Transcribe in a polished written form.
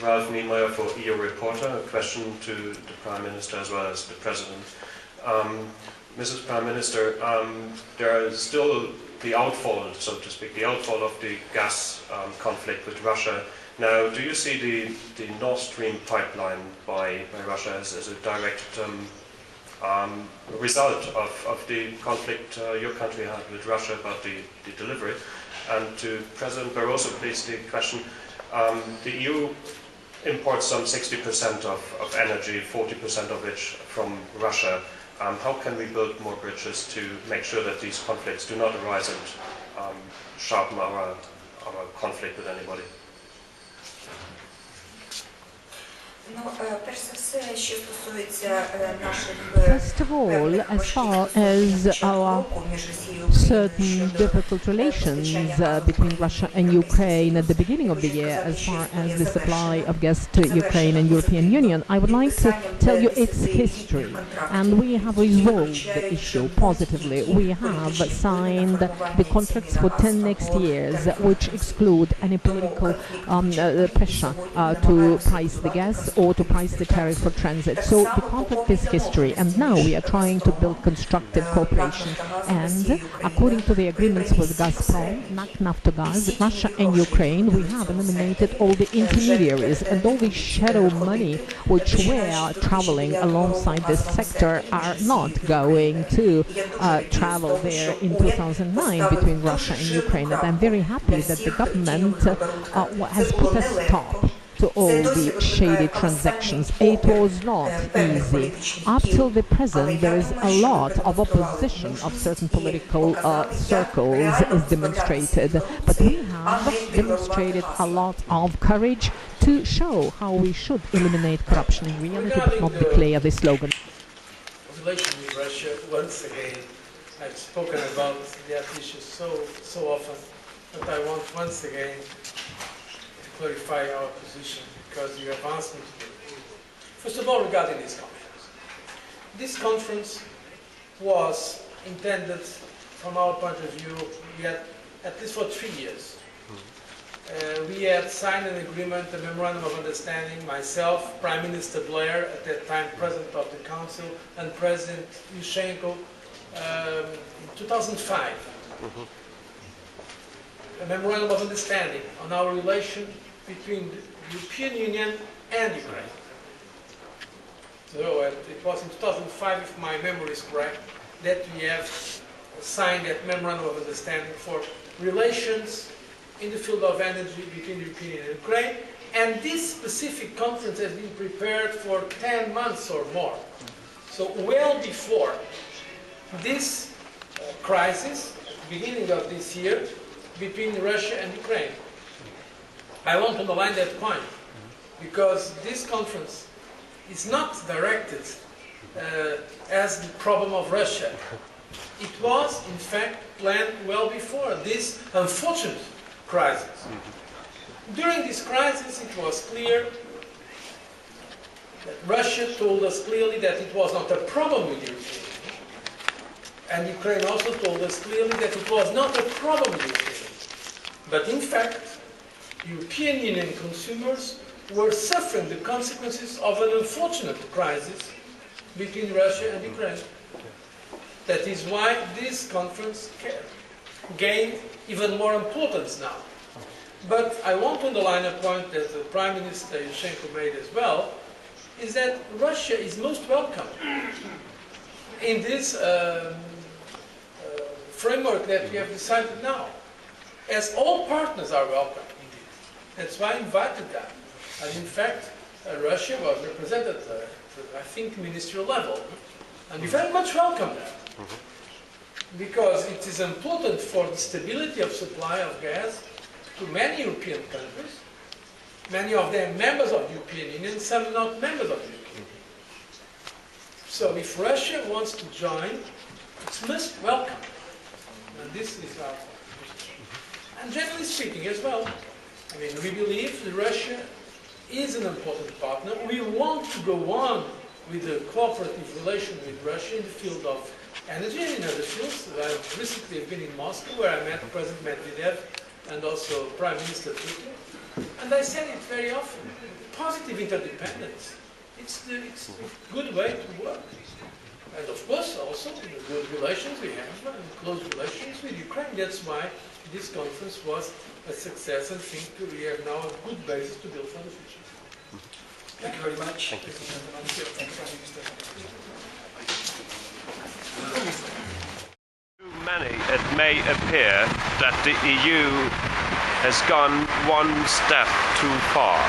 Ralph Niemeyer for EU Reporter. A question to the Prime Minister as well as the President. Mrs. Prime Minister, there is still the outfall, so to speak, the outfall of the gas conflict with Russia. Now, do you see the Nord Stream pipeline by Russia as a direct result of the conflict your country had with Russia about the delivery? And to President Barroso, please, the question. The EU imports some 60% of energy, 40% of which from Russia. How can we build more bridges to make sure that these conflicts do not arise and sharpen our conflict with anybody? First of all, as far as our certain difficult relations between Russia and Ukraine at the beginning of the year, as far as the supply of gas to Ukraine and European Union, I would like to tell you its history. And we have resolved the issue positively. We have signed the contracts for 10 next years, which exclude any political pressure to price the gas or to price the tariff for transit. So the contract is history, and now we are trying to build constructive cooperation. And according to the agreements with Gazprom, NAK Naftogaz, Russia and Ukraine, we have eliminated all the intermediaries, and all the shadow money which were traveling alongside this sector are not going to travel there in 2009 between Russia and Ukraine. And I'm very happy that the government has put a stop to all the shady transactions. It was not easy. Up till the present, there is a lot of opposition of certain political circles is demonstrated, but we have demonstrated a lot of courage to show how we should eliminate corruption in reality, but not declare the slogan. Relation with Russia, once again, I've spoken about that issue so often, but I want once again clarify our position, because you have asked me to do it. First of all, regarding this conference. This conference was intended, from our point of view, we had, at least for 3 years. We had signed an agreement, a memorandum of understanding, myself, Prime Minister Blair, at that time President of the Council, and President Yushchenko in 2005. A memorandum of understanding on our relation between the European Union and Ukraine. So it was in 2005, if my memory is correct, that we have signed that memorandum of understanding for relations in the field of energy between the European Union and Ukraine. And this specific conference has been prepared for 10 months or more. So well before this crisis, at the beginning of this year, between Russia and Ukraine. I want to underline that point, because this conference is not directed as the problem of Russia. It was, in fact, planned well before this unfortunate crisis. During this crisis, it was clear that Russia told us clearly that it was not a problem with Ukraine. And Ukraine also told us clearly that it was not a problem with Ukraine. But in fact, European Union consumers were suffering the consequences of an unfortunate crisis between Russia and Ukraine. That is why this conference gained even more importance now. But I want to underline a point that the Prime Minister Yushchenko made as well, is that Russia is most welcome in this framework that we have decided now, as all partners are welcome indeed. That's why I invited them. And in fact, Russia was represented at, I think, ministerial level. And we very much welcome that. Because it is important for the stability of supply of gas to many European countries, many of them members of the European Union, some not members of the European Union. So if Russia wants to join, it's most welcome. And this is our position. And generally speaking as well, I mean, we believe that Russia is an important partner. We want to go on with a cooperative relation with Russia in the field of energy and in other fields. I recently have been in Moscow, where I met President Medvedev and also Prime Minister Putin. And I said it very often, positive interdependence. It's a good way to work. And of course, also, the good relations we have, and close relations with Ukraine. That's why this conference was a success, and I think we have now a good basis to build for the future. Thank you very much. Thank you. Thank you, Prime Minister. To many, it may appear that the EU has gone one step too far.